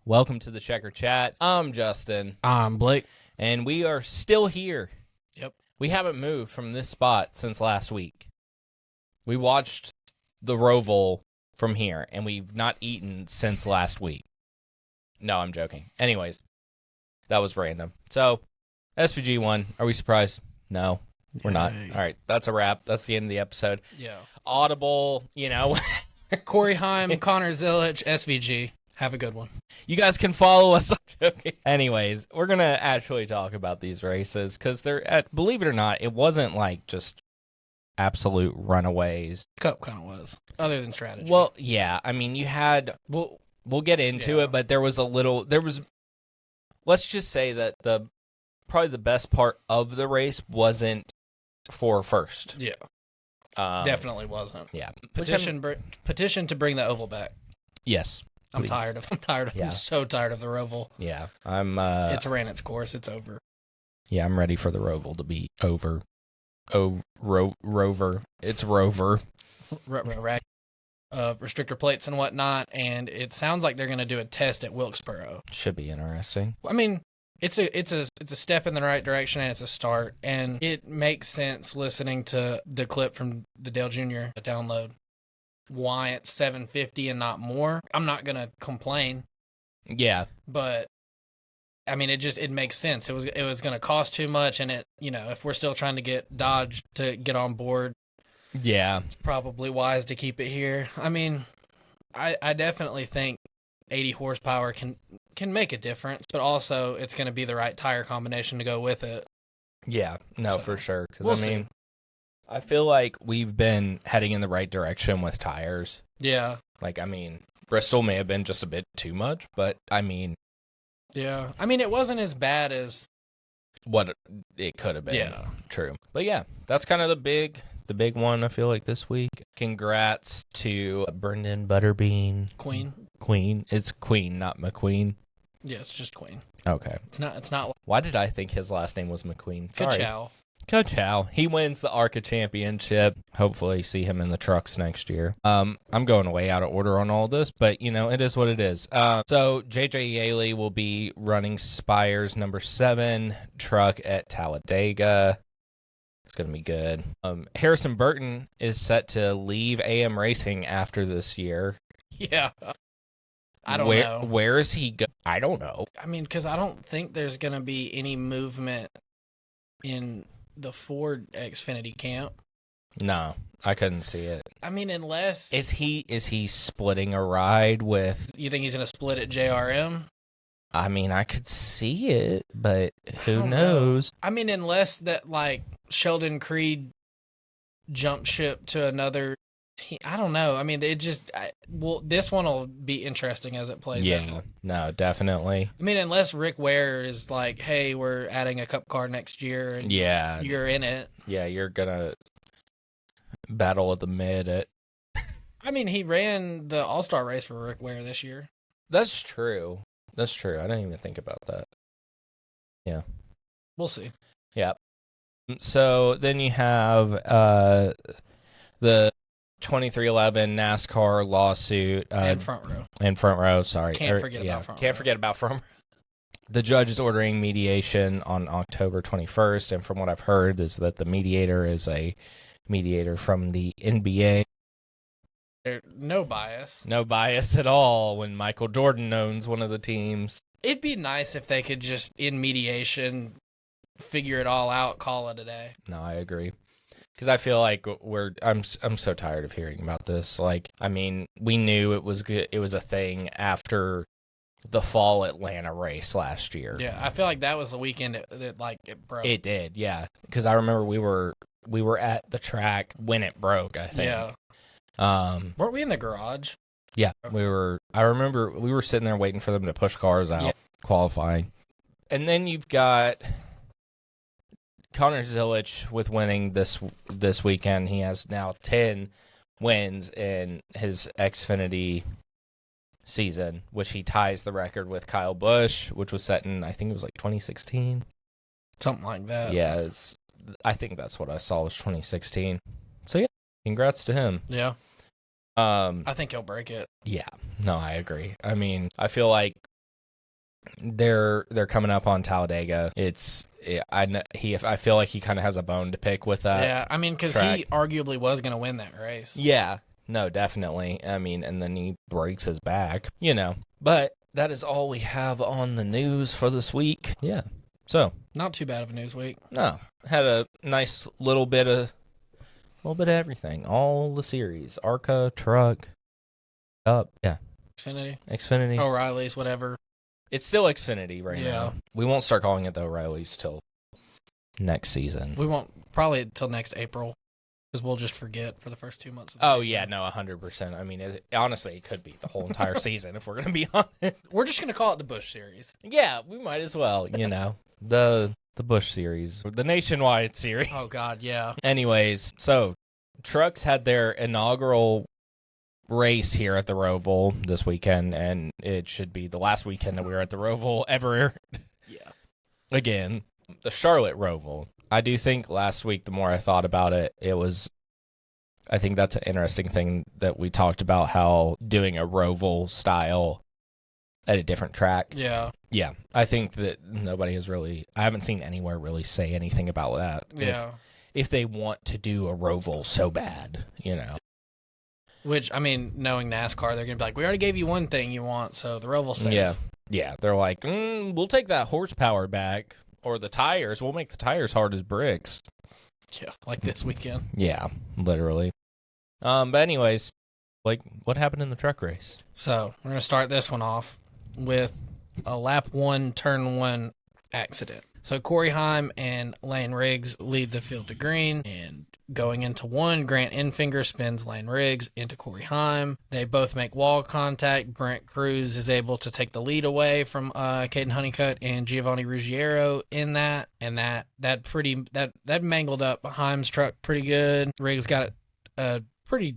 Welcome to the Checker Chat. I'm Justin. I'm Blake. And we are still here. Yep. We haven't moved from this spot since last week. We watched the Roval from here, and we've not eaten since last week. No, I'm joking. Anyways, that was random. So, SVG won. Are we surprised? No, we're not. All right, that's a wrap. That's the end of the episode. Yeah. Audible, Corey Heim, Connor Zilich, SVG. Have a good one. You guys can follow us. Anyways, we're going to actually talk about these races because believe it or not, it wasn't like just absolute runaways. Cup kind of was, other than strategy. Well, yeah. I mean, you had, we'll get into it, but let's just say that probably the best part of the race wasn't for first. Yeah. Definitely wasn't. Yeah. Petition to bring the oval back. Yes. I'm tired of Yeah. I'm so tired of the Roval. Yeah. It's ran its course. It's over. Yeah, I'm ready for the Roval to be over. Rover. It's Rover. Restrictor plates and whatnot, and it sounds like they're going to do a test at Wilkesboro. Should be interesting. I mean, it's a step in the right direction, and it's a start, and it makes sense listening to the clip from the Dale Jr. download. Why it's 750 and not more. I'm not going to complain. Yeah. But I mean, it makes sense. It was going to cost too much, and if we're still trying to get Dodge to get on board, yeah, it's probably wise to keep it here. I mean, I definitely think 80 horsepower can make a difference, but also it's going to be the right tire combination to go with it. Yeah, no, for sure. Because we'll see. I feel like we've been heading in the right direction with tires. Yeah. Bristol may have been just a bit too much, but yeah. I mean, it wasn't as bad as what it could have been. Yeah. True. But yeah, that's kind of the big one I feel like this week. Congrats to Brendan Butterbean. Queen. It's Queen, not McQueen. Yeah, it's just Queen. Okay. It's not. Why did I think his last name was McQueen? Sorry. Coach Hal. He wins the ARCA championship. Hopefully see him in the trucks next year. I'm going way out of order on all this, but it is what it is. So JJ Yaley will be running Spire's number 7 truck at Talladega. It's going to be good. Harrison Burton is set to leave AM Racing after this year. Yeah. I don't know. Where is he going? I don't know. I mean, because I don't think there's going to be any movement in the Ford Xfinity camp. No, I couldn't see it. I mean, unless... Is he splitting a ride with... You think he's going to split at JRM? I mean, I could see it, but who knows? I mean, unless that, Sheldon Creed jumped ship to another... I don't know. I mean, this one will be interesting as it plays out. Yeah, no, definitely. I mean, unless Rick Ware is like, hey, we're adding a cup car next year. And yeah. You're in it. Yeah, you're going to battle at the mid at... I mean, he ran the All-Star race for Rick Ware this year. That's true. I didn't even think about that. Yeah. We'll see. Yeah. So then you have the 2311 NASCAR lawsuit. And front row, sorry. Can't forget about front row. Can't forget about front row. The judge is ordering mediation on October 21st, and from what I've heard is that the mediator is a mediator from the NBA. No bias. No bias at all when Michael Jordan owns one of the teams. It'd be nice if they could just, in mediation, figure it all out, call it a day. No, I agree. Because I feel like I'm so tired of hearing about this. We knew it was good. It was a thing after the fall Atlanta race last year. Yeah, I feel like that was the weekend it broke. It did, yeah. Because I remember we were at the track when it broke, I think. Yeah. Weren't we in the garage? Yeah, we were. I remember we were sitting there waiting for them to push cars out, qualifying. And then you've got Connor Zilich with winning this weekend. He has now 10 wins in his Xfinity season, which he ties the record with Kyle Busch, which was set in, I think it was 2016. Something like that. Yeah, I think that's what I saw was 2016. So yeah, congrats to him. Yeah. I think he'll break it. Yeah, no, I agree. I mean, I feel like They're coming up on Talladega. I feel like he kind of has a bone to pick with that. Yeah, I mean, because he arguably was going to win that race. Yeah, no, definitely. I mean, and then he breaks his back, But that is all we have on the news for this week. Yeah, so not too bad of a news week. No, had a nice little bit of everything. All the series, ARCA, truck, Xfinity, O'Reilly's, whatever. It's still Xfinity right now. We won't start calling it the O'Reilly's till next season. We won't, probably until next April, because we'll just forget for the first 2 months of the season. Yeah, no, 100%. I mean, honestly, it could be the whole entire season if we're going to be honest. We're just going to call it the Busch Series. Yeah, we might as well, the Busch Series, the Nationwide Series. Oh, God, yeah. Anyways, so trucks had their inaugural race here at the Roval this weekend, and it should be the last weekend that we were at the Roval ever. Yeah. Again, the Charlotte Roval. I do think last week, the more I thought about it, I think that's an interesting thing that we talked about, how doing a Roval style at a different track. Yeah. Yeah. I think that I haven't seen anywhere really say anything about that. Yeah. If they want to do a Roval so bad, Which, I mean, knowing NASCAR, they're going to be like, we already gave you one thing you want, so the Roval stays. Yeah. They're like, we'll take that horsepower back, or the tires. We'll make the tires hard as bricks. Yeah, like this weekend. Yeah, literally. But anyways, what happened in the truck race? So, we're going to start this one off with a lap 1, turn 1 accident. So, Corey Heim and Lane Riggs lead the field to green, and going into one, Grant Enfinger spins Lane Riggs into Corey Heim. They both make wall contact. Brent Cruz is able to take the lead away from Caden Honeycutt and Giovanni Ruggiero in that, and that mangled up Heim's truck pretty good. Riggs got a pretty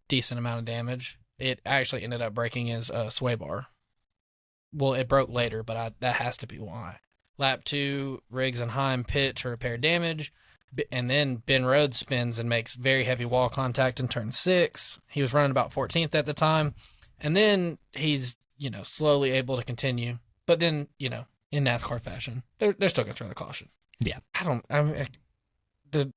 decent amount of damage. It actually ended up breaking his sway bar. Well, it broke later, but that has to be why. Lap 2, Riggs and Heim pit to repair damage. And then Ben Rhodes spins and makes very heavy wall contact in turn 6. He was running about 14th at the time. And then he's, slowly able to continue. But then, in NASCAR fashion, they're still going to throw the caution. Yeah. The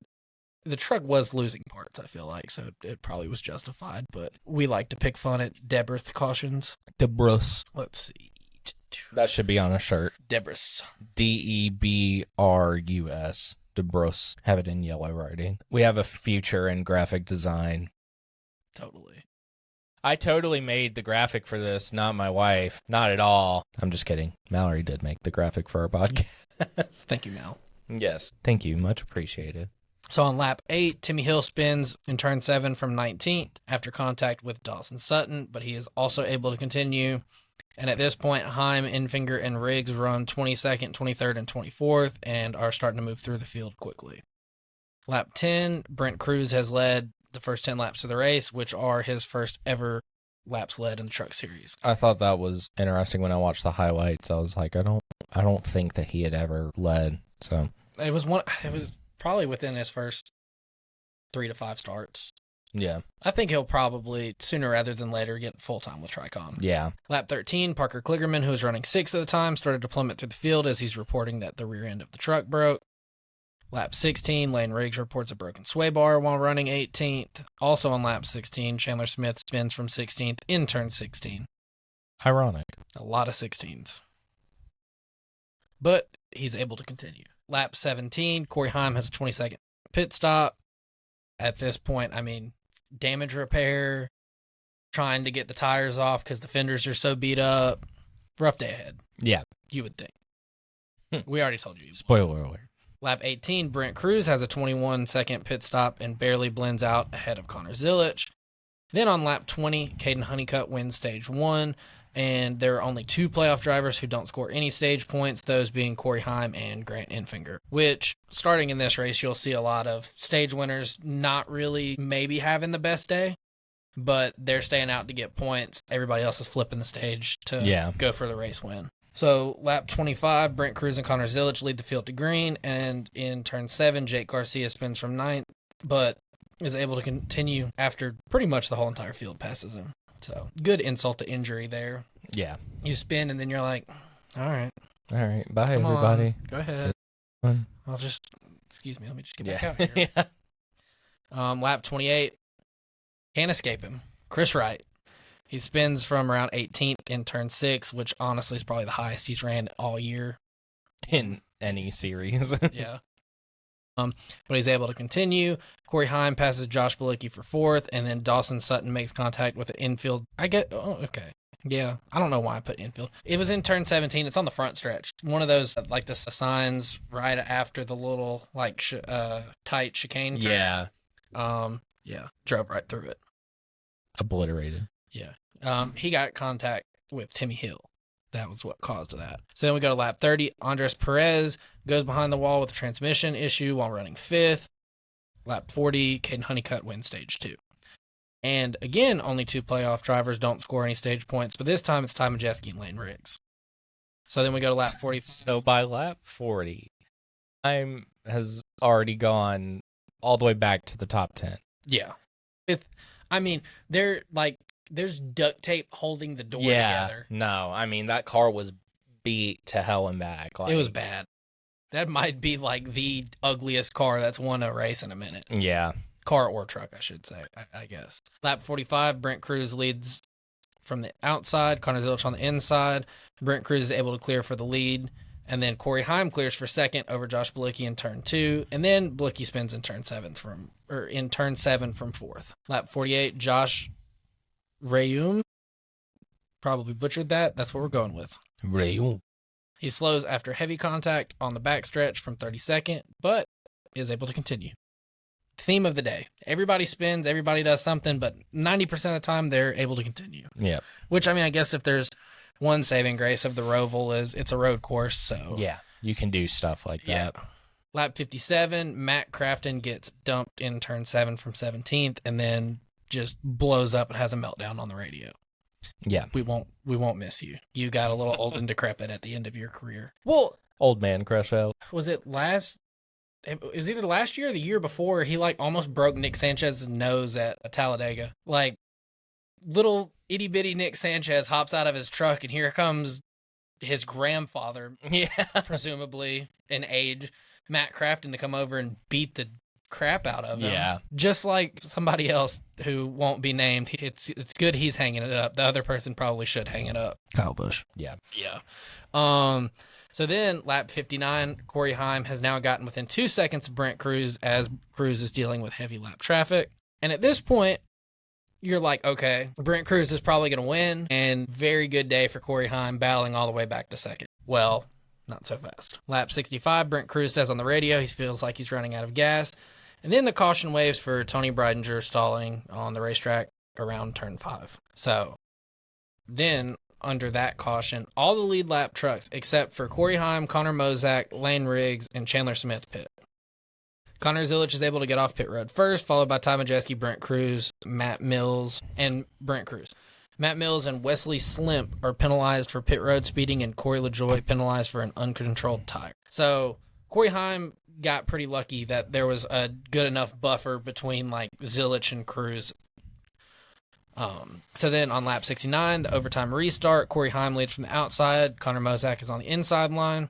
truck was losing parts, I feel like, so it probably was justified. But we like to pick fun at Debrus cautions. Debrus. Let's see. That should be on a shirt. Debrus. Debrus. Debrus. Have it in yellow writing. We have a future in graphic design. Totally. I totally made the graphic for this, not my wife. Not at all. I'm just kidding. Mallory did make the graphic for our podcast. Thank you, Mal. Yes. Thank you. Much appreciated. So on lap 8, Timmy Hill spins in turn 7 from 19th after contact with Dawson Sutton, but he is also able to continue. And at this point, Heim, Enfinger, and Riggs run 22nd, 23rd, and 24th and are starting to move through the field quickly. Lap 10, Brent Cruz has led the first 10 laps of the race, which are his first ever laps led in the Truck Series. I thought that was interesting when I watched the highlights. I was like, I don't think that he had ever led. So it was probably within his first 3 to 5 starts. Yeah. I think he'll probably, sooner rather than later, get full-time with Tricon. Yeah. Lap 13, Parker Kligerman, who was running 6th at the time, started to plummet through the field as he's reporting that the rear end of the truck broke. Lap 16, Lane Riggs reports a broken sway bar while running 18th. Also on lap 16, Chandler Smith spins from 16th in turn 16. Ironic. A lot of 16s. But he's able to continue. Lap 17, Corey Heim has a 22nd pit stop. At this point, damage repair, trying to get the tires off because the fenders are so beat up. Rough day ahead. Yeah. You would think. We already told you. Spoiler alert. Lap 18, Brent Cruz has a 21-second pit stop and barely blends out ahead of Connor Zilich. Then on lap 20, Caden Honeycutt wins stage 1, and there are only 2 playoff drivers who don't score any stage points, those being Corey Heim and Grant Enfinger, which, starting in this race, you'll see a lot of stage winners not really maybe having the best day, but they're staying out to get points. Everybody else is flipping the stage to go for the race win. So lap 25, Brent Cruz and Connor Zilich lead the field to green, and in turn 7, Jake Garcia spins from 9th, but is able to continue after pretty much the whole entire field passes him. So good insult to injury there. Yeah. You spin and then you're like, All right. All right. Bye, Come everybody. on. Go ahead. Fun. I'll just, excuse me, let me just get back Yeah. out here. Yeah. Lap 28. Can't escape him. Chris Wright. He spins from around 18th in turn 6, which honestly is probably the highest he's ran all year. In any series. Yeah. But he's able to continue. Corey Heim passes Josh Bilicki for 4th, and then Dawson Sutton makes contact with the infield. Okay. Yeah, I don't know why I put infield. It was in turn 17. It's on the front stretch. One of those, like the signs right after the little, like, tight chicane turn. Yeah. Yeah, drove right through it. Obliterated. Yeah. He got contact with Timmy Hill. That was what caused that. So then we go to lap 30. Andres Perez goes behind the wall with a transmission issue while running 5th. Lap 40, Caden Honeycutt wins stage 2. And again, only 2 playoff drivers don't score any stage points, but this time it's Ty Majeski and Lane Riggs. So then we go to lap 40. So by lap 40, time has already gone all the way back to the top 10. Yeah. There's duct tape holding the door together. No, I mean, that car was beat to hell and back. It was bad. That might be like the ugliest car that's won a race in a minute. Yeah. Car or truck, I should say, I guess. Lap 45, Brent Cruz leads from the outside, Connor Zilich on the inside. Brent Cruz is able to clear for the lead. And then Corey Heim clears for 2nd over Josh Bilicki in turn 2. And then Bilicki spins in turn 7 from 4th. Lap 48, Josh Rayum. Probably butchered that. That's what we're going with. Rayum. He slows after heavy contact on the backstretch from 32nd, but is able to continue. Theme of the day. Everybody spins, everybody does something, but 90% of the time they're able to continue. Yeah. Which, I mean, I guess if there's one saving grace of the Roval is it's a road course, so. Yeah, you can do stuff like that. Lap 57, Matt Crafton gets dumped in turn 7 from 17th and then just blows up and has a meltdown on the radio. Yeah. We won't miss you. You got a little old and decrepit at the end of your career. Well, old man crush out. Was it either last year or the year before he like almost broke Nick Sanchez's nose at Talladega. Like little itty bitty Nick Sanchez hops out of his truck and here comes his grandfather, presumably in age, Matt Crafton, to come over and beat the crap out of him. Yeah. Just like somebody else who won't be named. It's good he's hanging it up. The other person probably should hang it up. Kyle Busch. Yeah. Yeah. So then, lap 59, Corey Heim has now gotten within 2 seconds of Brent Cruz as Cruz is dealing with heavy lap traffic. And at this point, you're like, okay, Brent Cruz is probably going to win, and very good day for Corey Heim battling all the way back to 2nd. Well, not so fast. Lap 65, Brent Cruz says on the radio he feels like he's running out of gas. And then the caution waves for Tony Breidinger stalling on the racetrack around turn 5. So then, under that caution, all the lead lap trucks, except for Corey Heim, Connor Mozak, Lane Riggs, and Chandler Smith pit. Connor Zilich is able to get off pit road first, followed by Ty Majeski, Brent Cruz, Matt Mills, and Brent Cruz. Matt Mills and Wesley Slimp are penalized for pit road speeding, and Corey LaJoie penalized for an uncontrolled tire. So Corey Heim got pretty lucky that there was a good enough buffer between like Zilich and Cruz. So then on lap 69, the overtime restart, Corey Heim leads from the outside. Connor Mozak is on the inside line.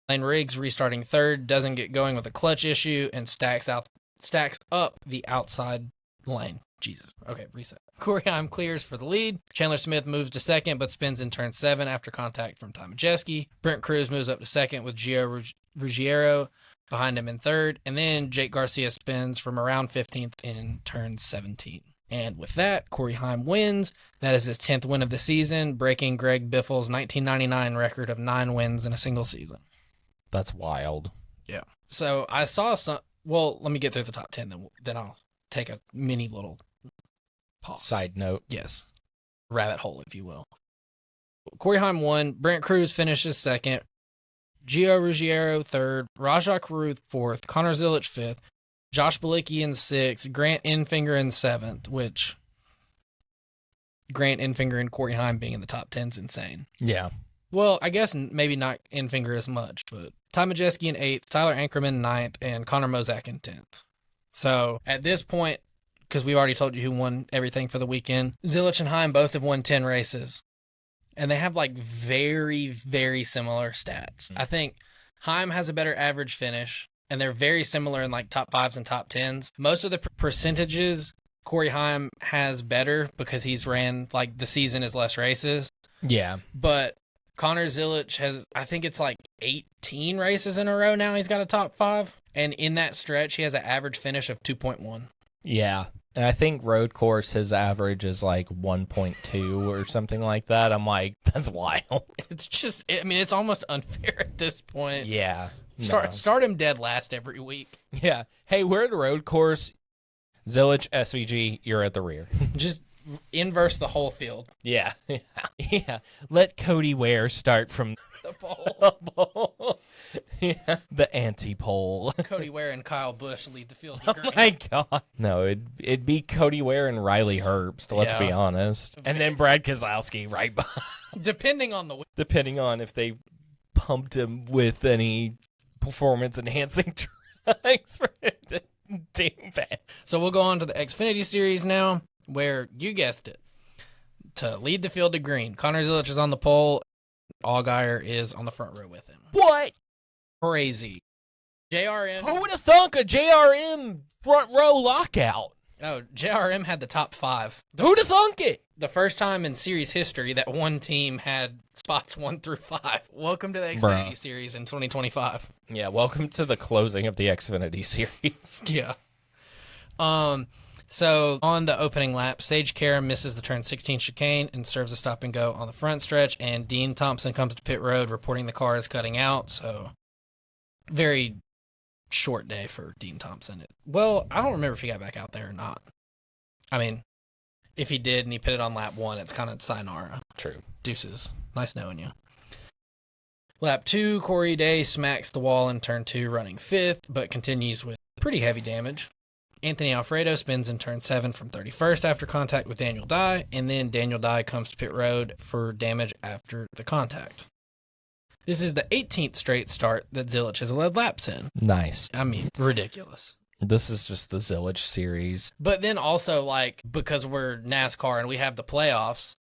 Lane Riggs restarting 3rd, doesn't get going with a clutch issue, and stacks up the outside lane. Jesus. Okay, reset. Corey Heim clears for the lead. Chandler Smith moves to 2nd, but spins in turn 7 after contact from Ty Majeski. Brent Cruz moves up to 2nd with Gio Ruggiero behind him in 3rd. And then Jake Garcia spins from around 15th in turn 17. And with that, Corey Heim wins. That is his 10th win of the season, breaking Greg Biffle's 1999 record of 9 wins in a single season. That's wild. Yeah. So I saw some. Well, let me get through the top 10, then I'll take a mini little pause. Side note. Yes. Rabbit hole, if you will. Corey Heim won. Brent Cruz finishes 2nd. Gio Ruggiero 3rd. Rajah Caruth 4th. Connor Zilich 5th. Josh Bilicki in 6th, Grant Enfinger in 7th, which Grant Enfinger and Corey Heim being in the top 10 is insane. Yeah. Well, I guess maybe not Enfinger as much, but Ty Majeski in 8th, Tyler Ankerman in 9th, and Connor Mozak in 10th. So at this point, because we already told you who won everything for the weekend, Zilich and Heim both have won 10 races. and they have like very, very similar stats. I think Heim has a better average finish, and they're very similar in like top 5s and top 10s. Most of the percentages Corey Heim has better because he's ran like the season is less races. Yeah. But Connor Zilich has, I think it's like 18 races in a row now. He's got a top 5. And in that stretch, he has an average finish of 2.1. Yeah. And I think road course, his average is like 1.2 or something like that. I'm like, that's wild. It's just, I mean, it's almost unfair at this point. Yeah. Start him dead last every week. Yeah. Hey, we're at a road course. Zilich, SVG, you're at the rear. Just inverse the whole field. Yeah. Yeah. Let Cody Ware start from The pole. Yeah. The anti-pole. Cody Ware and Kyle Busch lead the field. Oh my God. No, it'd be Cody Ware and Riley Herbst, let's be honest. And then Brad Keselowski right behind. Depending on the Depending on if they pumped him with any performance-enhancing drugs for him to do bad. So we'll go on to the Xfinity Series now, where you guessed it. To lead the field to green, Connor Zilich is on the pole. Allgaier is on the front row with him. What? Crazy. JRM. Who would have thunk a JRM front row lockout? Oh, JRM had the top 5. Who'd have thunk it? The first time in series history that one team had spots 1 through 5. Welcome to the Xfinity Series in 2025. Yeah, welcome to the closing of the Xfinity Series. Yeah. So on the opening lap, Sage Karam misses the turn 16 chicane and serves a stop and go on the front stretch, and Dean Thompson comes to pit road reporting the car is cutting out. So very short day for Dean Thompson. Well, I don't remember if he got back out there or not. I mean, if he did and he pitted on lap 1, it's kind of sayonara. True. Deuces. Nice knowing you. Lap 2, Corey Day smacks the wall in turn 2, running 5th, but continues with pretty heavy damage. Anthony Alfredo spins in turn 7 from 31st after contact with Daniel Dye, and then Daniel Dye comes to pit road for damage after the contact. This is the 18th straight start that Zilich has led laps in. Nice. I mean, ridiculous. This is just the Zilich series. But then also, like, because we're NASCAR and we have the playoffs,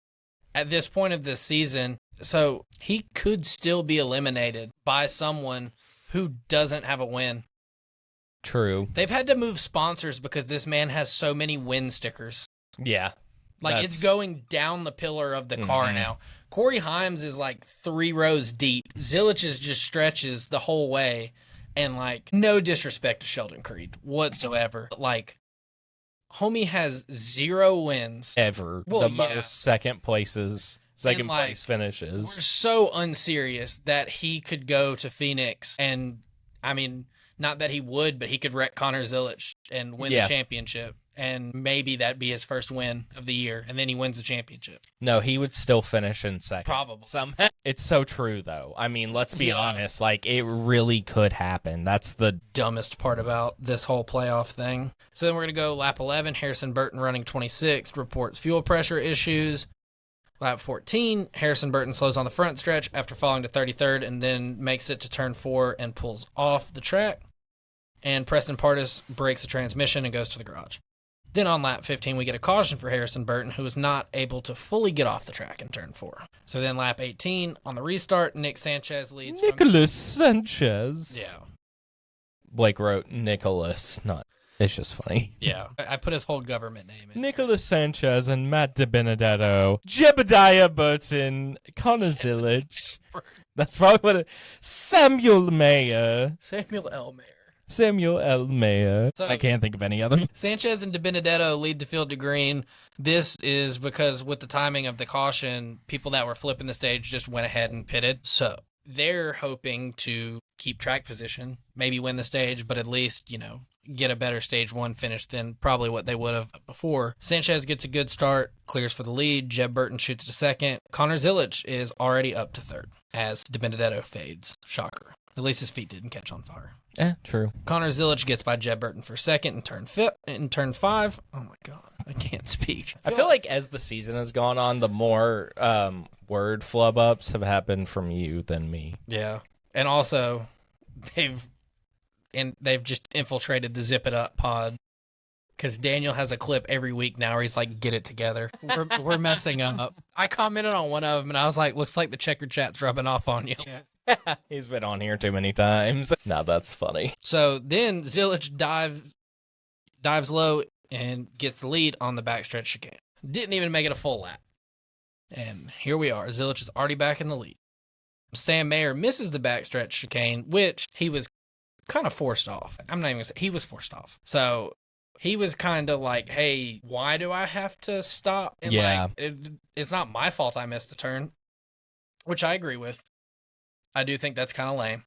at this point of this season, so he could still be eliminated by someone who doesn't have a win. True. They've had to move sponsors because this man has so many win stickers. Yeah. Like, it's going down the pillar of the car now. Corey Himes is like 3 rows deep. Zilich's just stretches the whole way. And, like, no disrespect to Sheldon Creed whatsoever. Like, homie has 0 wins. Ever. Well, most second place finishes. We're so unserious that he could go to Phoenix and, I mean, not that he would, but he could wreck Connor Zilich and win the championship. And maybe that'd be his first win of the year. And then he wins the championship. No, he would still finish in second. Probably. Somehow. It's so true, though. I mean, let's be honest. Like, it really could happen. That's the dumbest part about this whole playoff thing. So then we're going to go lap 11. Harrison Burton running 26th reports fuel pressure issues. Lap 14, Harrison Burton slows on the front stretch after falling to 33rd and then makes it to turn 4 and pulls off the track. And Preston Pardus breaks the transmission and goes to the garage. Then on lap 15, we get a caution for Harrison Burton, who was not able to fully get off the track in turn 4. So then lap 18, on the restart, Nick Sanchez leads. Nicholas Sanchez. Yeah. Blake wrote Nicholas, not. It's just funny. Yeah. I put his whole government name in. Nicholas Sanchez and Matt DiBenedetto, Jebediah Burton, Connor Zilich. That's probably what Samuel Mayer. Samuel L. Mayer. Samuel L. Mayer. So, I can't think of any other. Sanchez and DiBenedetto lead the field to green. This is because with the timing of the caution, people that were flipping the stage just went ahead and pitted. So they're hoping to keep track position, maybe win the stage, but at least, get a better stage 1 finish than probably what they would have before. Sanchez gets a good start, clears for the lead. Jeb Burton shoots to second. Connor Zilich is already up to third as DiBenedetto fades. Shocker. At least his feet didn't catch on fire. True. Connor Zilich gets by Jeb Burton for second in turn 5. Oh my God, I can't speak. I feel like as the season has gone on, the more word flub ups have happened from you than me. Yeah, and also they've just infiltrated the Zip It Up pod because Daniel has a clip every week now where he's like, get it together. We're messing up. I commented on one of them, and I was like, looks like the checkered chat's rubbing off on you. He's been on here too many times. Now that's funny. So then Zilich dives low and gets the lead on the backstretch chicane. Didn't even make it a full lap. And here we are. Zilich is already back in the lead. Sam Mayer misses the backstretch chicane, which he was kind of forced off. I'm not even going to say he was forced off. So he was kind of like, hey, why do I have to stop? And yeah. It's not my fault I missed the turn, which I agree with. I do think that's kind of lame.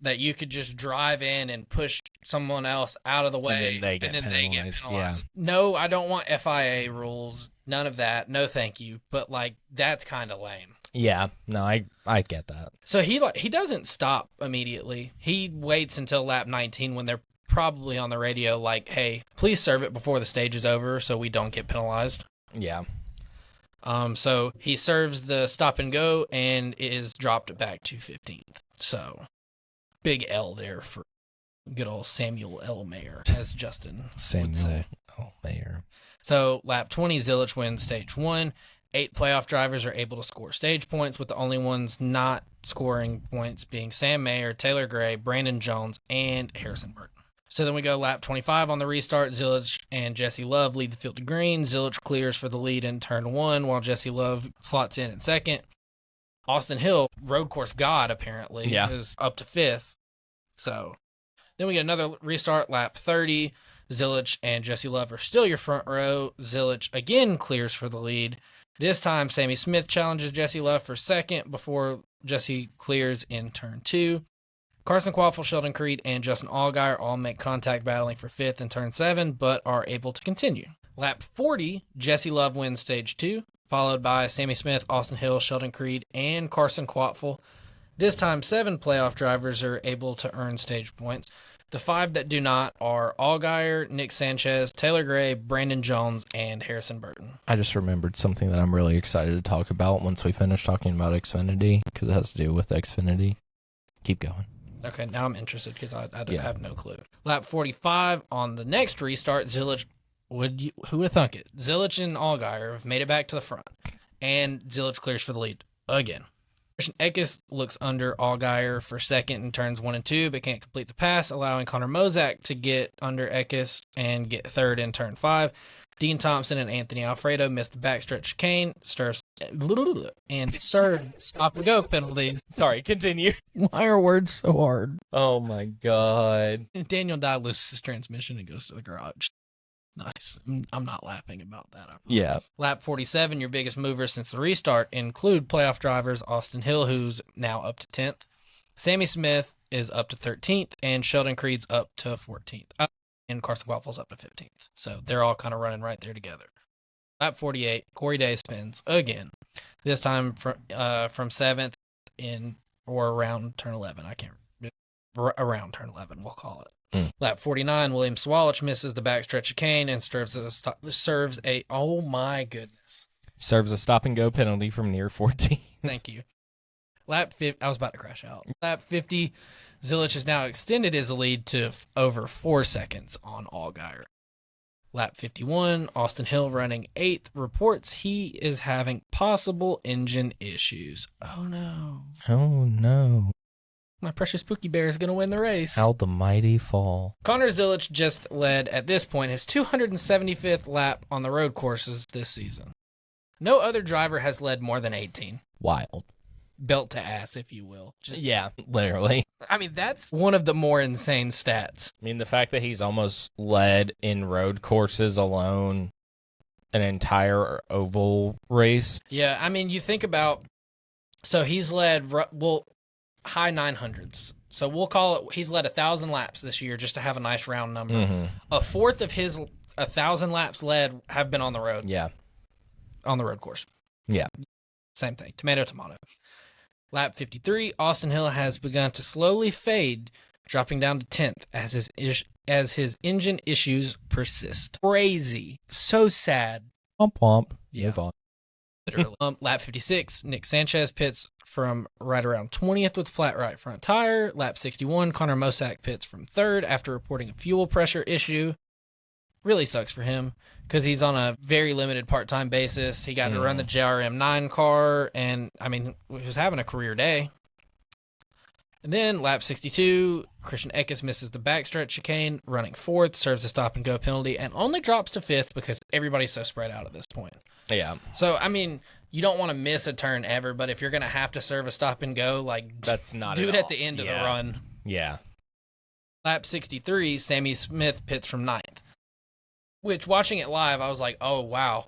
That you could just drive in and push someone else out of the way, and then they get penalized. Yeah. No, I don't want FIA rules. None of that. No, thank you. But that's kind of lame. Yeah. No, I get that. So he doesn't stop immediately. He waits until lap 19 when they're probably on the radio like, hey, please serve it before the stage is over so we don't get penalized. Yeah. So he serves the stop and go and is dropped back to 15th. So big L there for good old Samuel L. Mayer, as Justin would say. L. Mayer. So lap 20, Zilich wins stage 1. 8 playoff drivers are able to score stage points, with the only ones not scoring points being Sam Mayer, Taylor Gray, Brandon Jones, and Harrison Burton. So then we go lap 25 on the restart. Zilich and Jesse Love lead the field to green. Zilich clears for the lead in turn 1, while Jesse Love slots in second. Austin Hill, road course god apparently, is up to 5th. So then we get another restart, lap 30. Zilich and Jesse Love are still your front row. Zilich again clears for the lead. This time, Sammy Smith challenges Jesse Love for second before Jesse clears in turn 2. Carson Quaffle, Sheldon Creed, and Justin Allgaier all make contact battling for 5th in turn 7, but are able to continue. Lap 40, Jesse Love wins stage 2, followed by Sammy Smith, Austin Hill, Sheldon Creed, and Carson Quaffle. This time, 7 playoff drivers are able to earn stage points. The 5 that do not are Allgaier, Nick Sanchez, Taylor Gray, Brandon Jones, and Harrison Burton. I just remembered something that I'm really excited to talk about once we finish talking about Xfinity, because it has to do with Xfinity. Keep going. Okay, now I'm interested because I have no clue. Lap 45 on the next restart, Zilich, who would have thunk it? Zilich and Allgaier have made it back to the front, and Zilich clears for the lead again. Christian Eckes looks under Allgaier for second in turns 1 and 2, but can't complete the pass, allowing Connor Mozak to get under Eckes and get third in turn 5. Dean Thompson and Anthony Alfredo missed the backstretch chicane, served stop and go penalties. Sorry, continue. Why are words so hard? Oh my God. Daniel Dye loses his transmission and goes to the garage. Nice. I'm not laughing about that. Yeah. Lap 47, your biggest movers since the restart include playoff drivers Austin Hill, who's now up to 10th. Sammy Smith is up to 13th, and Sheldon Creed's up to 14th. And Carson Quaffle's up to 15th. So they're all kind of running right there together. Lap 48, Corey Day spins again. This time from 7th or around turn 11. Around turn 11, we'll call it. Lap 49, William Swalich misses the backstretch chicane and serves a oh my goodness. Serves a stop and go penalty from near 14. Thank you. Lap 50, I was about to crash out. Lap 50, Zilich has now extended his lead to over 4 seconds on Allgaier. Lap 51, Austin Hill running 8th, reports he is having possible engine issues. Oh no. Oh no. My precious Pookie Bear is going to win the race. How the mighty fall. Connor Zilich just led, at this point, his 275th lap on the road courses this season. No other driver has led more than 18. Wild. Belt to ass, if you will. Yeah, literally. I mean, that's one of the more insane stats. I mean, the fact that he's almost led in road courses alone an entire oval race. Yeah, I mean, you think about, so he's led, high 900s. So we'll call it, he's led 1,000 laps this year just to have a nice round number. Mm-hmm. A fourth of his 1,000 laps led have been on the road. Yeah. On the road course. Yeah. Same thing. Tomato, tomato. Lap 53, Austin Hill has begun to slowly fade, dropping down to 10th as his engine issues persist. Crazy. So sad. Womp womp. Yeah. Move on. Lap 56, Nick Sanchez pits from right around 20th with flat right front tire. Lap 61, Connor Mozak pits from 3rd after reporting a fuel pressure issue. Really sucks for him because he's on a very limited part-time basis. He got to run the JRM9 car, and, I mean, he was having a career day. And then, lap 62, Christian Eckes misses the backstretch chicane, running fourth, serves a stop-and-go penalty, and only drops to fifth because everybody's so spread out at this point. Yeah. So, I mean, you don't want to miss a turn ever, but if you're going to have to serve a stop-and-go, like, that's not do it at at the end of the run. Yeah. Lap 63, Sammy Smith pits from ninth. Which, watching it live, I was like, oh, wow.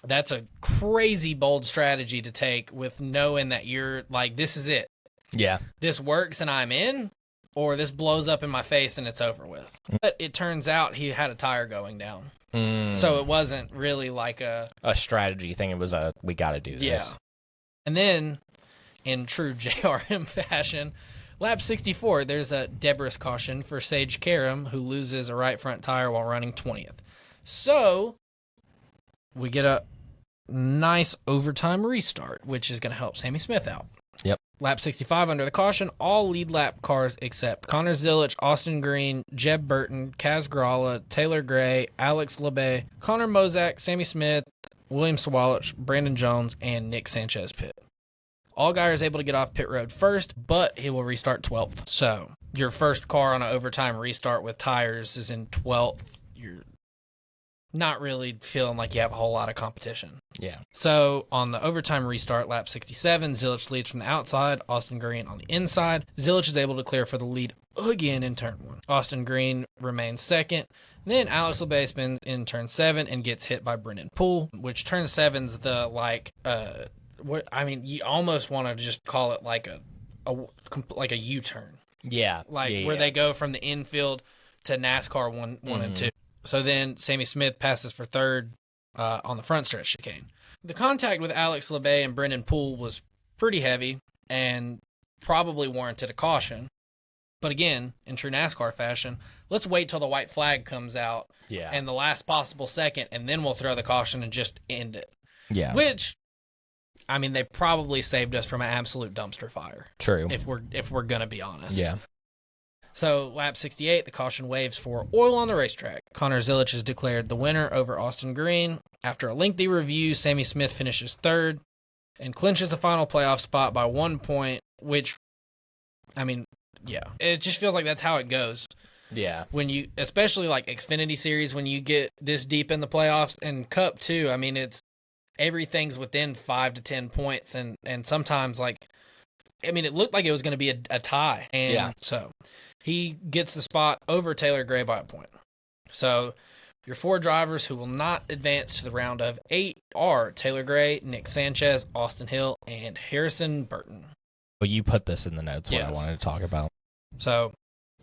That's a crazy bold strategy to take with knowing that you're, like, this is it. Yeah. This works and I'm in, or this blows up in my face and it's over with. But it turns out he had a tire going down. So it wasn't really like a strategy thing. It was we got to do this. Yeah. And then, in true JRM fashion, lap 64, there's a debris caution for Sage Karam, who loses a right front tire while running 20th. So, we get a nice overtime restart, which is going to help Sammy Smith out. Yep. Lap 65 under the caution, all lead lap cars except Connor Zilich, Austin Green, Jeb Burton, Kaz Gralla, Taylor Gray, Alex Labbe, Connor Mozak, Sammy Smith, William Sawalich, Brandon Jones, and Nick Sanchez pit. Allgaier is able to get off pit road first, but he will restart 12th. So, your first car on an overtime restart with tires is in 12th. You're not really feeling like you have a whole lot of competition. Yeah. So, on the overtime restart, lap 67, Zilich leads from the outside, Austin Green on the inside. Zilich is able to clear for the lead again in turn 1. Austin Green remains second. Then Alex Labbe spins in turn 7 and gets hit by Brendan Poole, which turn 7's the, like, you almost want to just call it like a U-turn. Yeah. Where they go from the infield to NASCAR 1 and 2. So then Sammy Smith passes for third on the front stretch chicane. The contact with Alex Labbe and Brendan Poole was pretty heavy and probably warranted a caution. But again, in true NASCAR fashion, let's wait till the white flag comes out and the last possible second, and then we'll throw the caution and just end it. Yeah. Which, I mean, they probably saved us from an absolute dumpster fire. True. If we're going to be honest. Yeah. So, lap 68, the caution waves for oil on the racetrack. Connor Zilich is declared the winner over Austin Green. After a lengthy review, Sammy Smith finishes third and clinches the final playoff spot by 1 point, which, I mean, yeah. It just feels like that's how it goes. Yeah. When you, especially like Xfinity Series, when you get this deep in the playoffs, and Cup too, I mean, everything's within 5 to 10 points, and sometimes, like, I mean, it looked like it was going to be a tie. And so he gets the spot over Taylor Gray by a point. So your 4 drivers who will not advance to the round of 8 are Taylor Gray, Nick Sanchez, Austin Hill, and Harrison Burton. Well, you put this in the notes, what I wanted to talk about. So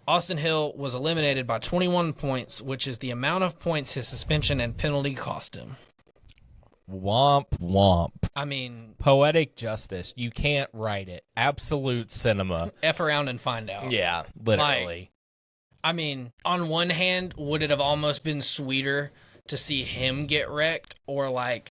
Austin Hill was eliminated by 21 points, which is the amount of points his suspension and penalty cost him. Womp womp. I mean, poetic justice. You can't write it. Absolute cinema. F around and find out. Yeah, literally. Like, I mean, on one hand, would it have almost been sweeter to see him get wrecked, or like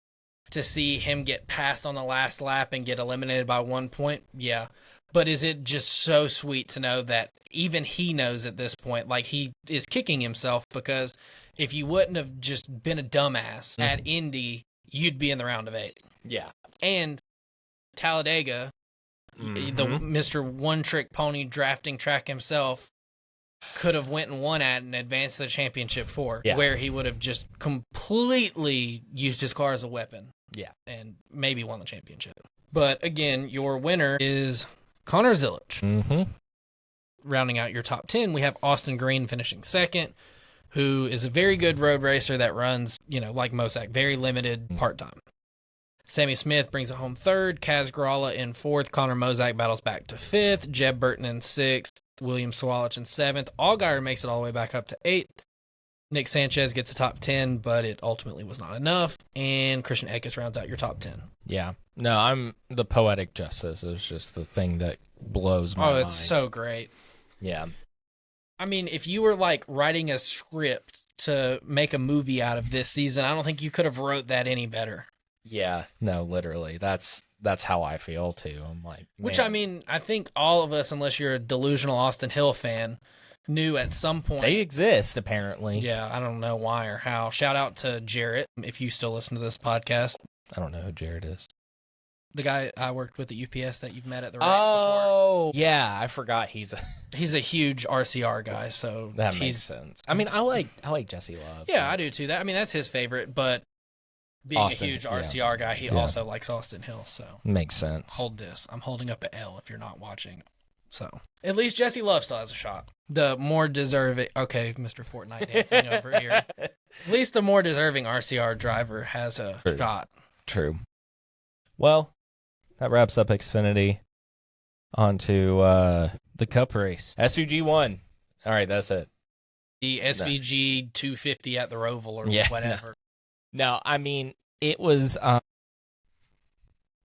to see him get passed on the last lap and get eliminated by 1 point? Yeah. But is it just so sweet to know that even he knows at this point, like, he is kicking himself, because if you wouldn't have just been a dumbass at Indy, you'd be in the round of 8. Yeah. And Talladega, the Mr. One-Trick Pony drafting track himself, could have went and won at and advanced to the championship where he would have just completely used his car as a weapon. Yeah. And maybe won the championship. But again, your winner is Connor Zilich. Rounding out your top 10, we have Austin Green finishing second, who is a very good road racer that runs, like Mozak, very limited part-time. Sammy Smith brings it home third, Kaz Gralla in fourth, Connor Mozak battles back to fifth, Jeb Burton in sixth, William Sawalich in seventh, Allgaier makes it all the way back up to eighth, Nick Sanchez gets a top 10, but it ultimately was not enough, and Christian Eckes rounds out your top 10. Yeah. No, the poetic justice is just the thing that blows my mind. Oh, it's so great. Yeah. I mean, if you were like writing a script to make a movie out of this season, I don't think you could have wrote that any better. Yeah, no, literally. That's how I feel too. I'm like, man. Which, I mean, I think all of us, unless you're a delusional Austin Hill fan, knew at some point. They exist, apparently. Yeah, I don't know why or how. Shout out to Jarrett, if you still listen to this podcast. I don't know who Jared is. The guy I worked with at UPS that you've met at the race before. Yeah, I forgot he's a huge RCR guy, so that makes sense. I mean, I like Jesse Love. Yeah, I do too. I mean, that's his favorite, but being Austin, a huge RCR guy, he also likes Austin Hill, so makes sense. Hold this. I'm holding up an L if you're not watching. So at least Jesse Love still has a shot. The more deserving, okay, Mr. Fortnite dancing over here. At least the more deserving RCR driver has a shot. True. Well, that wraps up Xfinity. On to the Cup race. SVG won. All right, that's it. The SVG 250 at the Roval or whatever. No, I mean, it was...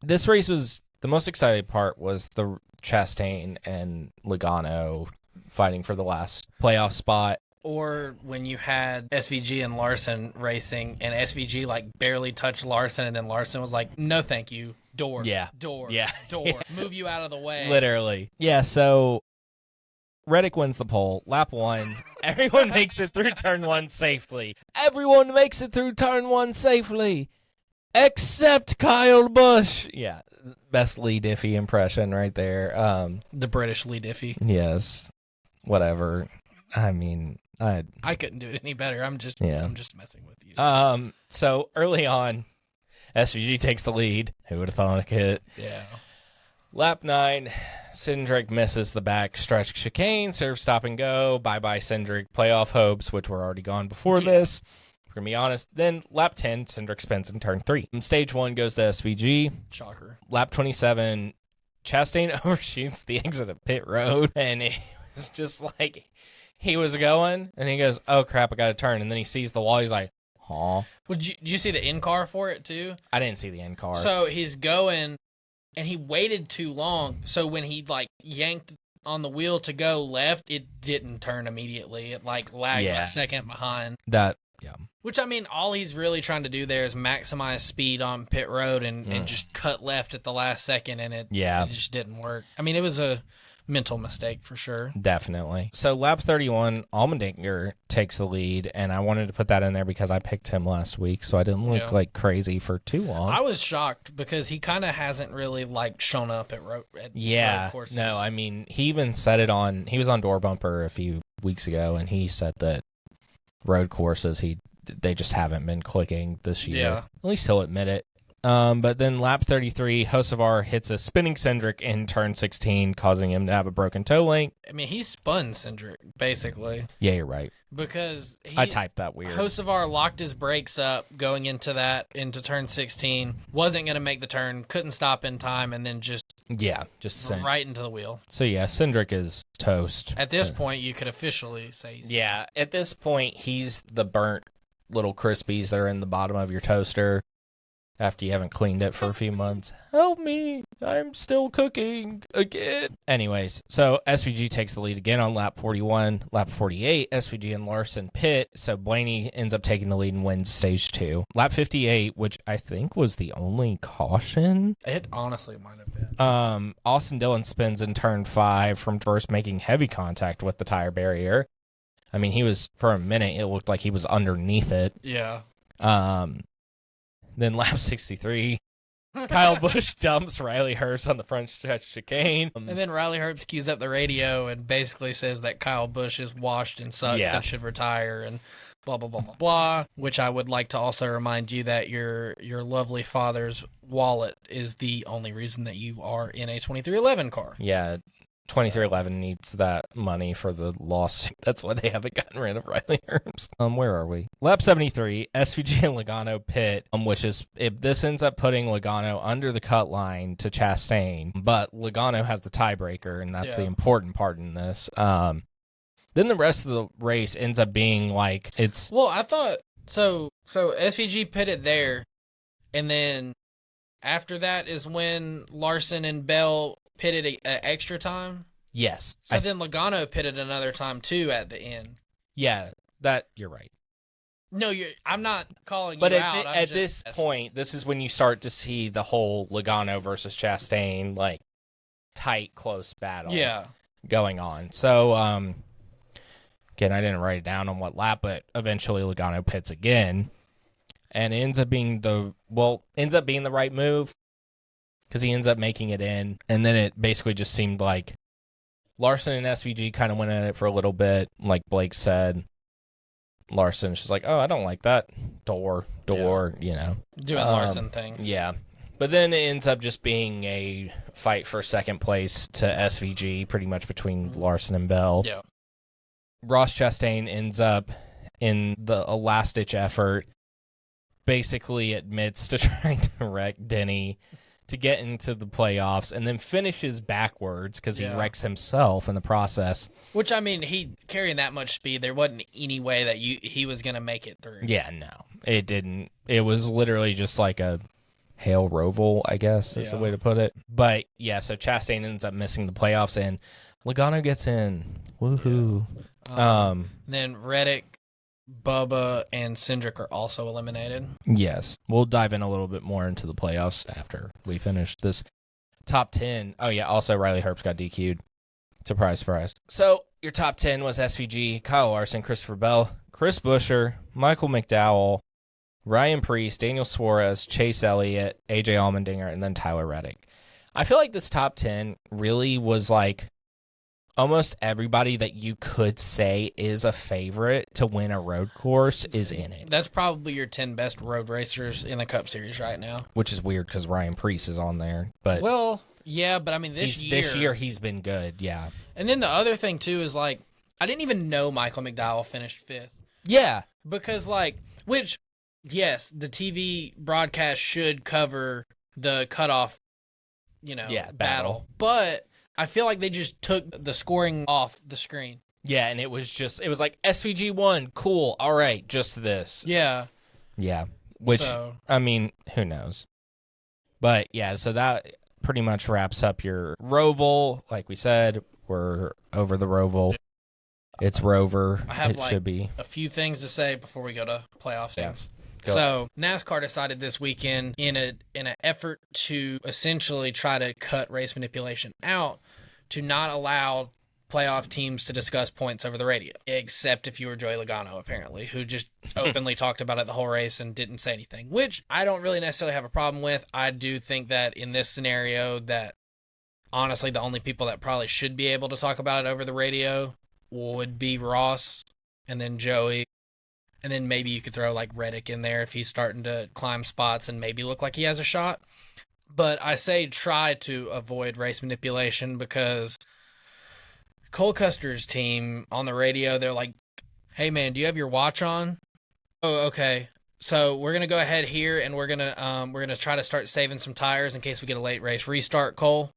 this race was... The most exciting part was the Chastain and Logano fighting for the last playoff spot. Or when you had SVG and Larson racing, and SVG like barely touched Larson, and then Larson was like, "No, thank you, door, door, move you out of the way." Literally, yeah. So Reddick wins the pole, lap 1. Everyone makes it through turn 1 safely. Everyone makes it through turn 1 safely, except Kyle Busch. Yeah, best Lee Diffie impression right there. The British Lee Diffie. Yes, whatever. I mean. I couldn't do it any better. I'm just messing with you. So early on, SVG takes the lead. Who would have thought it? Yeah. Lap 9, Cindric misses the back stretch chicane, serve stop and go. Bye-bye Cindric playoff hopes, which were already gone before this. We're going to be honest. Then lap 10, Cindric spins in turn 3. Stage 1 goes to SVG. Shocker. Lap 27, Chastain overshoots the exit of pit road, and it was just like... He was going, and he goes, "Oh crap, I got to turn." And then he sees the wall. He's like, "Huh?" Well, did you see the in-car for it too? I didn't see the in-car. So he's going, and he waited too long. So when he like yanked on the wheel to go left, it didn't turn immediately. It like lagged a second behind. Which, I mean, all he's really trying to do there is maximize speed on pit road and just cut left at the last second, and it just didn't work. I mean, it was a mental mistake for sure. Definitely. So lap 31, Allmendinger takes the lead, and I wanted to put that in there because I picked him last week, so I didn't look like crazy for too long. I was shocked because he kind of hasn't really like shown up at road courses. No, I mean, he even said it he was on Door Bumper a few weeks ago, and he said that road courses, they just haven't been clicking this year. Yeah. At least he'll admit it. But then lap 33, Hocevar hits a spinning Cindric in turn 16, causing him to have a broken toe link. I mean, he spun Cindric, basically. Yeah, you're right. Because I typed that weird. Hocevar locked his brakes up going into turn 16, wasn't going to make the turn, couldn't stop in time, and then just right into the wheel. So yeah, Cindric is toast. At this point, you could officially say at this point, he's the burnt little Crispies that are in the bottom of your toaster. After you haven't cleaned it for a few months. Help me, I'm still cooking again. Anyways, so SVG takes the lead again on lap 41. Lap 48, SVG and Larson pit, so Blaney ends up taking the lead and wins stage 2. Lap 58, which I think was the only caution. It honestly might have been. Austin Dillon spins in turn 5 from first, making heavy contact with the tire barrier. I mean, he was, for a minute, it looked like he was underneath it. Yeah. Then lap 63, Kyle Busch dumps Riley Herbst on the front stretch chicane. And then Riley Herbst cues up the radio and basically says that Kyle Busch is washed and sucks and should retire and blah, blah, blah, blah, blah. Which I would like to also remind you that your lovely father's wallet is the only reason that you are in a 2311 car. Yeah, 2311 needs that money for the lawsuit. That's why they haven't gotten rid of Riley Herbst. Where are we? Lap 73, SVG and Logano pit, which is, if this ends up putting Logano under the cut line to Chastain, but Logano has the tiebreaker, and that's the important part in this. Then the rest of the race ends up being like, it's... Well, I thought, so SVG pitted there, and then after that is when Larson and Bell pitted an extra time? Yes. So then Logano pitted another time, too, at the end. Yeah, you're right. No, I'm not calling you out. But at this point, this is when you start to see the whole Logano versus Chastain, like, tight, close battle going on. So, Again, I didn't write it down on what lap, but eventually Logano pits again. And it ends up being the right move because he ends up making it in. And then it basically just seemed like Larson and SVG kind of went at it for a little bit. Like Blake said, Larson's just like, oh, I don't like that. Door, you know. Doing Larson things. Yeah. But then it ends up just being a fight for second place to SVG, pretty much between Larson and Bell. Yeah. Ross Chastain ends up in a last-ditch effort, basically admits to trying to wreck Denny to get into the playoffs, and then finishes backwards because he wrecks himself in the process. Which, I mean, he carrying that much speed, there wasn't any way that he was going to make it through. Yeah, no, it didn't. It was literally just like a hail Roval, I guess is the way to put it. But, yeah, so Chastain ends up missing the playoffs, and Logano gets in. Woohoo. Then Reddick, Bubba, and Cindric are also eliminated. Yes. We'll dive in a little bit more into the playoffs after we finish this top 10. Oh, yeah. Also, Riley Herbst got DQ'd. Surprise, surprise. So, your top 10 was SVG, Kyle Larson, Christopher Bell, Chris Buescher, Michael McDowell, Ryan Preece, Daniel Suarez, Chase Elliott, AJ Allmendinger, and then Tyler Reddick. I feel like this top 10 really was like almost everybody that you could say is a favorite to win a road course is in it. That's probably your 10 best road racers in the Cup Series right now. Which is weird because Ryan Preece is on there. But well, yeah, but I mean this year he's been good, yeah. And then the other thing too is like I didn't even know Michael McDowell finished 5th. Yeah. Because yes, the TV broadcast should cover the cutoff, battle. But I feel like they just took the scoring off the screen. Yeah, and it was like SVG won, cool, all right, just this. Yeah. Yeah, which, I mean, who knows? But, yeah, so that pretty much wraps up your Roval. Like we said, we're over the Roval. It's Rover. I have should be a few things to say before we go to playoff things. Go. So NASCAR decided this weekend in an effort to essentially try to cut race manipulation out to not allow playoff teams to discuss points over the radio, except if you were Joey Logano, apparently, who just openly talked about it the whole race and didn't say anything, which I don't really necessarily have a problem with. I do think that in this scenario that honestly the only people that probably should be able to talk about it over the radio would be Ross and then Joey. And then maybe you could throw like Reddick in there if he's starting to climb spots and maybe look like he has a shot. But I say try to avoid race manipulation because Cole Custer's team on the radio, they're like, hey man, do you have your watch on? Oh, okay. So we're gonna go ahead here and we're gonna try to start saving some tires in case we get a late race restart, Cole.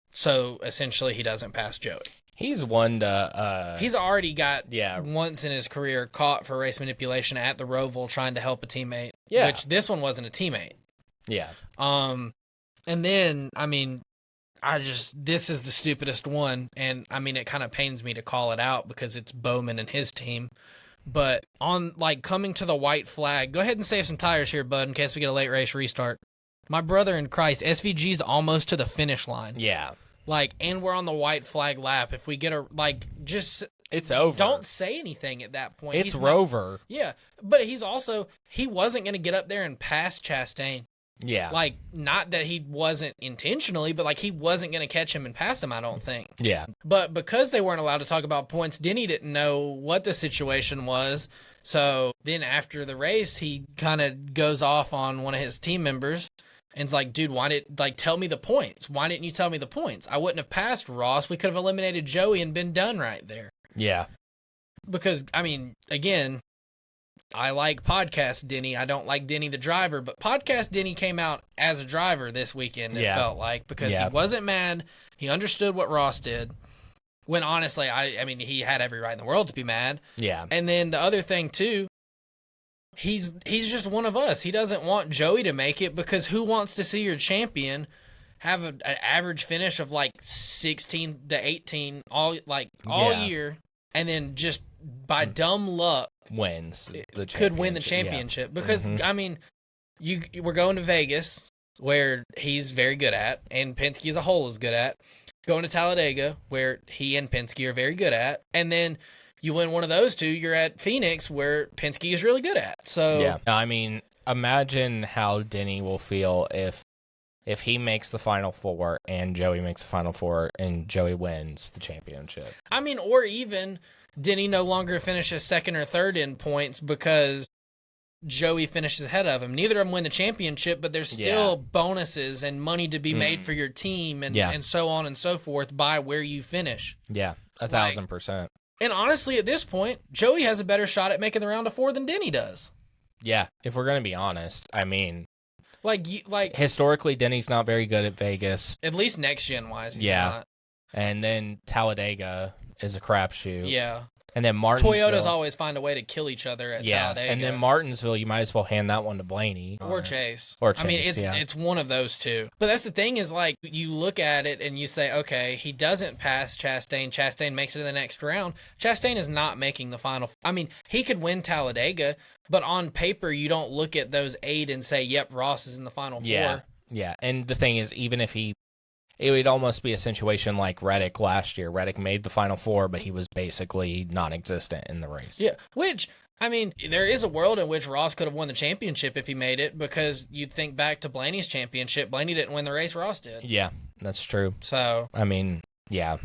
So essentially he doesn't pass Joey. He's one to... he's already got once in his career caught for race manipulation at the Roval trying to help a teammate. Yeah. Which this one wasn't a teammate. Yeah. And then, I mean, this is the stupidest one. And, I mean, it kind of pains me to call it out because it's Bowman and his team. But on, like, coming to the white flag, go ahead and save some tires here, bud, in case we get a late race restart. My brother in Christ, SVG's almost to the finish line. Yeah. Like, and we're on the white flag lap. If we get it's over. Don't say anything at that point. It's Rover. Yeah, but he wasn't going to get up there and pass Chastain. Yeah. Like, not that he wasn't intentionally, but like he wasn't going to catch him and pass him, I don't think. Yeah. But because they weren't allowed to talk about points, Denny didn't know what the situation was. So then after the race, he kind of goes off on one of his team members. And it's like, dude, tell me the points. Why didn't you tell me the points? I wouldn't have passed Ross. We could have eliminated Joey and been done right there. Yeah. Because, I mean, again, I like Podcast Denny. I don't like Denny the driver, but Podcast Denny came out as a driver this weekend, it felt like, because he wasn't mad. He understood what Ross did. When honestly, I mean, he had every right in the world to be mad. Yeah. And then the other thing, too, He's just one of us. He doesn't want Joey to make it because who wants to see your champion have an average finish of like 16 to 18 all year, and then just by dumb luck wins could win the championship? Yeah. Because I mean, we're going to Vegas where he's very good at, and Penske as a whole is good at. Going to Talladega where he and Penske are very good at, and then You win one of those two, you're at Phoenix, where Penske is really good at. So Yeah. I mean, imagine how Denny will feel if he makes the Final Four and Joey makes the Final Four and Joey wins the championship. I mean, or even Denny no longer finishes second or third in points because Joey finishes ahead of him. Neither of them win the championship, but there's still bonuses and money to be made for your team and so on and so forth by where you finish. Yeah, 1,000%. And honestly, at this point, Joey has a better shot at making the round of 4 than Denny does. Yeah, if we're going to be honest, I mean, like historically, Denny's not very good at Vegas. At least next gen wise, he's not. And then Talladega is a crapshoot. Yeah. And then Martinsville. Toyotas always find a way to kill each other at Talladega. And then Martinsville, you might as well hand that one to Blaney. Or Chase. Or Chase, I mean, it's one of those two. But that's the thing is, like, you look at it and you say, okay, he doesn't pass Chastain. Chastain makes it in the next round. Chastain is not making the final. I mean, he could win Talladega, but on paper, you don't look at those 8 and say, yep, Ross is in the final 4. Yeah. And the thing is, even if it would almost be a situation like Reddick last year. Reddick made the Final Four, but he was basically non-existent in the race. Yeah, which, I mean, there is a world in which Ross could have won the championship if he made it, because you'd think back to Blaney's championship. Blaney didn't win the race, Ross did. Yeah, that's true. So, I mean, yeah.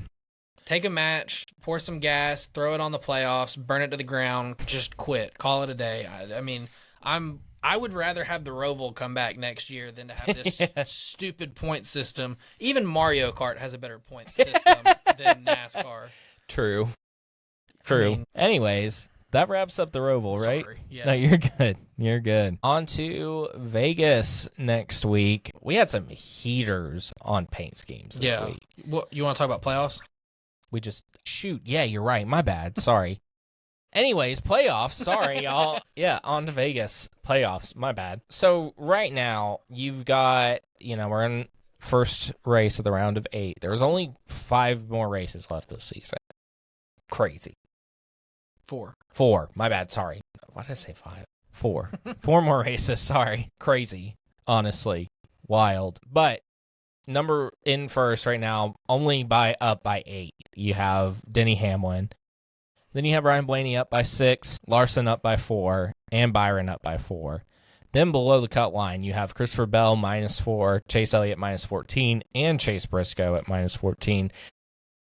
Take a match, pour some gas, throw it on the playoffs, burn it to the ground, just quit. Call it a day. I mean, I would rather have the Roval come back next year than to have this stupid point system. Even Mario Kart has a better point system than NASCAR. True. I mean, anyways, that wraps up the Roval, right? Sorry. Yes. No, you're good. You're good. On to Vegas next week. We had some heaters on paint schemes this week. What, you want to talk about playoffs? Yeah, you're right. My bad. Sorry. Anyways, playoffs. Sorry, y'all. Yeah, on to Vegas. Playoffs. My bad. So right now, you've got, we're in first race of the round of 8. There's only 5 more races left this season. Crazy. 4. My bad. Sorry. Why did I say 5? 4. 4 more races. Sorry. Crazy. Honestly. Wild. But number in first right now, only up by 8. You have Denny Hamlin. Then you have Ryan Blaney up by 6, Larson up by 4, and Byron up by 4. Then below the cut line, you have Christopher Bell -4, Chase Elliott -14, and Chase Briscoe at -14.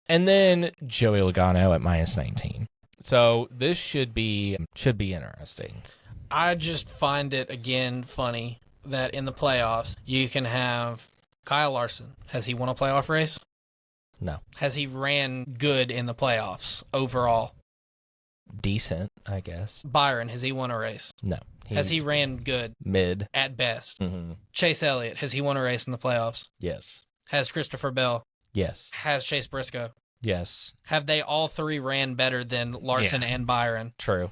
And then Joey Logano at -19. So this should be interesting. I just find it, again, funny that in the playoffs, you can have Kyle Larson. Has he won a playoff race? No. Has he ran good in the playoffs overall? Decent, I guess. Byron, has he won a race? No. Has he ran good? Mid. At best. Mm-hmm. Chase Elliott, has he won a race in the playoffs? Yes. Has Christopher Bell? Yes. Has Chase Briscoe? Yes. Have they all 3 ran better than Larson and Byron? True.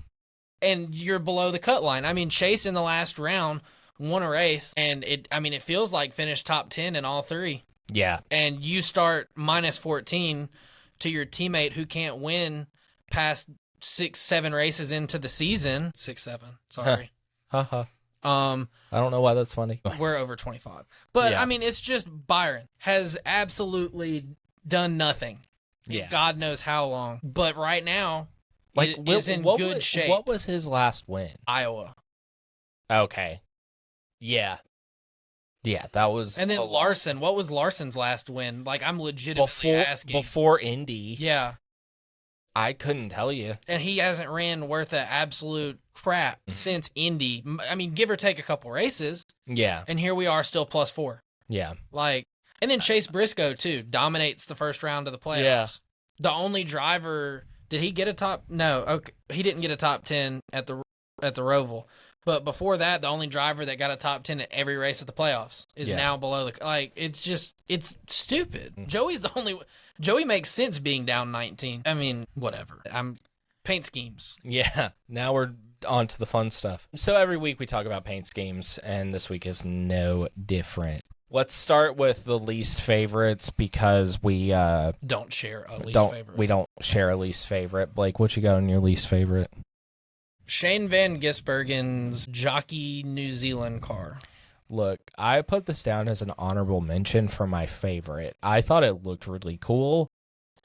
And you're below the cut line. I mean, Chase in the last round won a race, and it feels like finished top 10 in all 3. Yeah. And you start -14 to your teammate who can't win past 6-7 races into the season. 6-7. Sorry. Haha. I don't know why that's funny. We're over 25. But I mean, it's just Byron has absolutely done nothing. Yeah. God knows how long. But right now, is in good shape. What was his last win? Iowa. Okay. Yeah. Yeah, that was. And then Larson. What was Larson's last win? Like, I'm legitimately asking. Before Indy. Yeah. I couldn't tell you. And he hasn't ran worth of absolute crap since Indy. I mean, give or take a couple races. Yeah. And here we are still +4. Yeah. And then Chase Briscoe, too, dominates the first round of the playoffs. Yeah. The only driver, did he get a top? No, okay, he didn't get a top 10 at the Roval. But before that, the only driver that got a top 10 at every race of the playoffs is now below the, it's stupid. Joey makes sense being down 19. I mean, whatever. Paint schemes. Yeah. Now we're on to the fun stuff. So every week we talk about paint schemes, and this week is no different. Let's start with the least favorites because we don't share a least favorite. We don't share a least favorite. Blake, what you got on your least favorite? Shane Van Gisbergen's Jockey New Zealand car. Look, I put this down as an honorable mention for my favorite. I thought it looked really cool.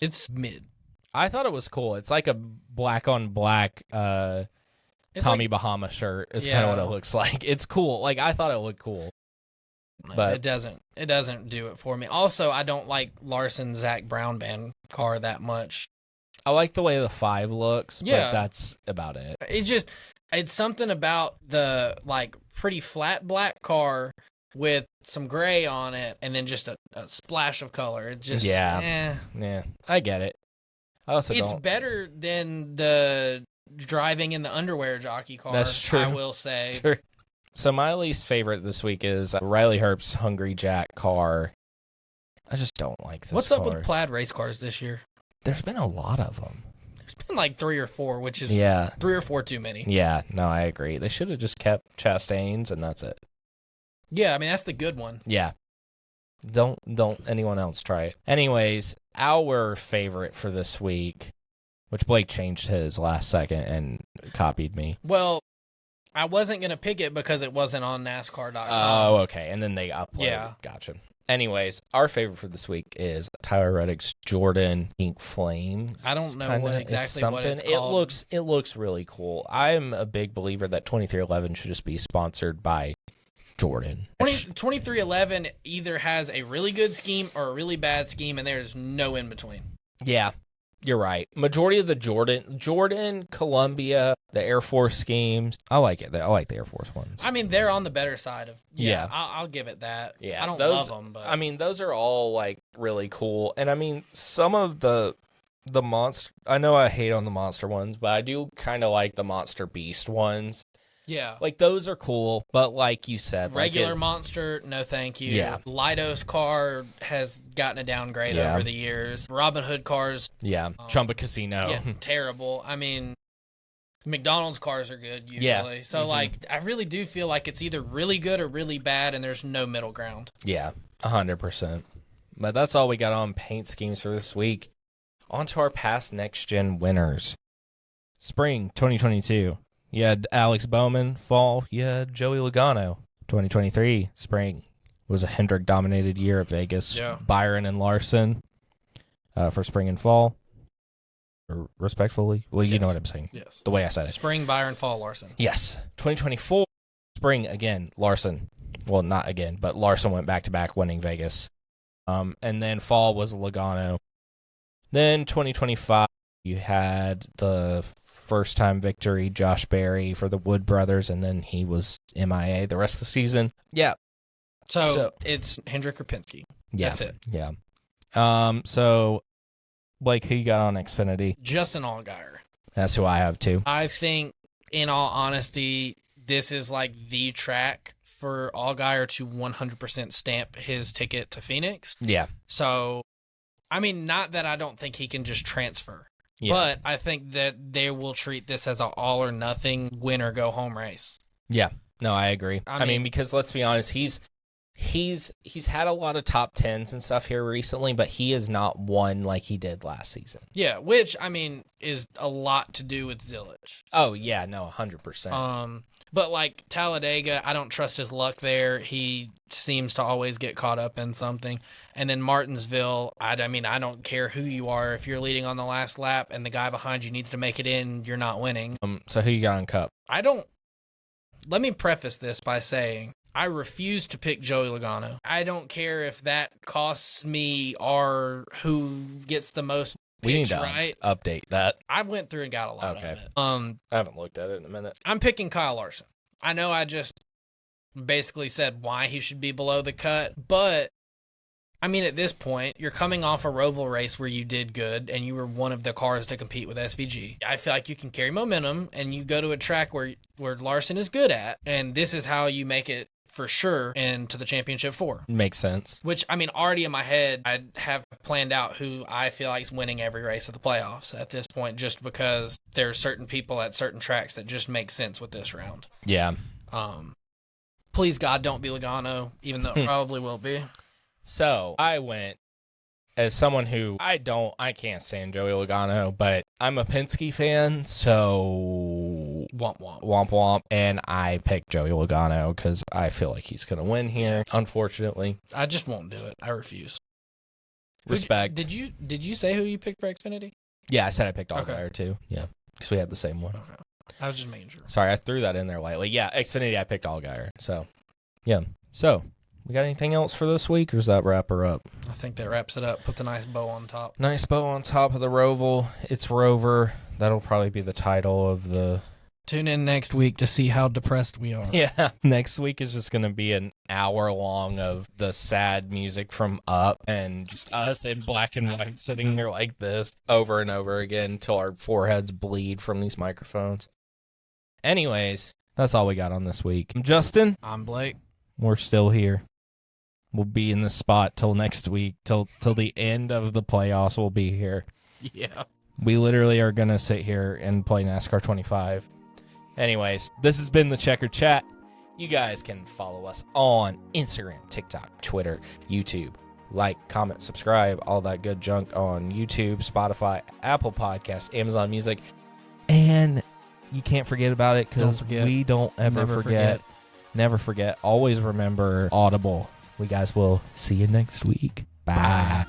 It's mid. I thought it was cool. It's like a black on black Tommy Bahama shirt is kind of what it looks like. It's cool. Like, I thought it looked cool. But it doesn't do it for me. Also, I don't like Larson Zach Brown band car that much. I like the way the 5 looks, but that's about it. It's something about the like pretty flat black car with some gray on it and then just a splash of color. It just yeah, I get it. It's better than the driving in the underwear jockey car. That's true. I will say. True. So my least favorite this week is Riley Herbst's Hungry Jack car. I just don't like this. What's up with plaid race cars this year? There's been a lot of them. There's been like 3 or 4, which is 3 or 4 too many. Yeah, no, I agree. They should have just kept Chastain's and that's it. Yeah, I mean that's the good one. Yeah. Don't anyone else try it. Anyways, our favorite for this week, which Blake changed his last second and copied me. Well, I wasn't going to pick it because it wasn't on NASCAR.com. Oh, okay. And then they uploaded. Yeah. Gotcha. Anyways, our favorite for this week is Tyler Reddick's Jordan Pink Flames. I don't know what it's called. It looks really cool. I'm a big believer that 2311 should just be sponsored by Jordan. 2311 either has a really good scheme or a really bad scheme, and there's no in between. Yeah. You're right. Majority of the Jordan, Columbia, the Air Force schemes, I like it. I like the Air Force ones. I mean, they're on the better side of. Yeah. I'll give it that. Yeah, I don't love them, but I mean, those are all like really cool. And I mean, some of the monster. I know I hate on the monster ones, but I do kind of like the Monster Beast ones. Yeah. Like, those are cool, but like you said... Regular Monster, no thank you. Yeah. Lidos car has gotten a downgrade over the years. Robin Hood cars... Yeah. Chumba Casino. Yeah, terrible. I mean, McDonald's cars are good, usually. Yeah. So, like, I really do feel like it's either really good or really bad, and there's no middle ground. Yeah, 100%. But that's all we got on paint schemes for this week. On to our past Next Gen winners. Spring 2022. You had Alex Bowman. Fall, you had Joey Logano. 2023, spring, was a Hendrick-dominated year at Vegas. Yeah. Byron and Larson for spring and fall, respectfully. Well, you know what I'm saying. Yes. The way I said it. Spring, Byron, fall, Larson. Yes. 2024, spring, again, Larson. Well, not again, but Larson went back-to-back winning Vegas. And then fall was Logano. Then 2025, you had the first-time victory, Josh Berry for the Wood Brothers, and then he was MIA the rest of the season. Yeah. So it's Hendrick or Penske. Yeah. That's it. Yeah. So, Blake, who you got on Xfinity? Justin Allgaier. That's who I have, too. I think, in all honesty, this is like the track for Allgaier to 100% stamp his ticket to Phoenix. Yeah. So, I mean, not that I don't think he can just transfer. Yeah. But I think that they will treat this as an all-or-nothing win-or-go-home race. Yeah. No, I agree. I mean, because let's be honest, he's had a lot of top 10s and stuff here recently, but he has not won like he did last season. Yeah, which, I mean, is a lot to do with Zilich. Oh, yeah, no, 100%. But, like, Talladega, I don't trust his luck there. He seems to always get caught up in something. And then Martinsville, I mean, I don't care who you are. If you're leading on the last lap and the guy behind you needs to make it in, you're not winning. So who you got on Cup? Let me preface this by saying I refuse to pick Joey Logano. I don't care if that costs me or who gets the most we need to right? update that. I went through and got a lot of it. I haven't looked at it in a minute. I'm picking Kyle Larson. I know I just basically said why he should be below the cut, but I mean, at this point, you're coming off a Roval race where you did good and you were one of the cars to compete with SVG. I feel like you can carry momentum and you go to a track where Larson is good at, and this is how you make it for sure into the championship 4. Makes sense. Which, I mean, already in my head, I have planned out who I feel like is winning every race of the playoffs at this point, just because there are certain people at certain tracks that just make sense with this round. Yeah. Please, God, don't be Logano, even though it probably will be. So I went as someone who I can't stand Joey Logano, but I'm a Penske fan, so womp womp. Womp womp. And I picked Joey Logano because I feel like he's going to win here, unfortunately. I just won't do it. I refuse. Respect. Did you say who you picked for Xfinity? Yeah, I said I picked Okay. Allgaier too. Yeah, because we had the same one. Okay. I was just making sure. Sorry, I threw that in there lightly. Yeah, Xfinity, I picked Allgaier. So, yeah. So, we got anything else for this week, or does that wrap her up? I think that wraps it up. Puts a nice bow on top. Nice bow on top of the Roval. It's Rover. That'll probably be the title of the... Tune in next week to see how depressed we are. Yeah. Next week is just going to be an hour long of the sad music from Up and just us in black and white sitting here like this over and over again until our foreheads bleed from these microphones. Anyways, that's all we got on this week. I'm Justin. I'm Blake. We're still here. We'll be in this spot till next week, till the end of the playoffs. We'll be here. Yeah. We literally are going to sit here and play NASCAR 25. Anyways, this has been the Checker Chat. You guys can follow us on Instagram, TikTok, Twitter, YouTube. Like, comment, subscribe, all that good junk on YouTube, Spotify, Apple Podcasts, Amazon Music. And you can't forget about it because we don't ever forget. Never forget. Always remember Audible. We guys will see you next week. Bye.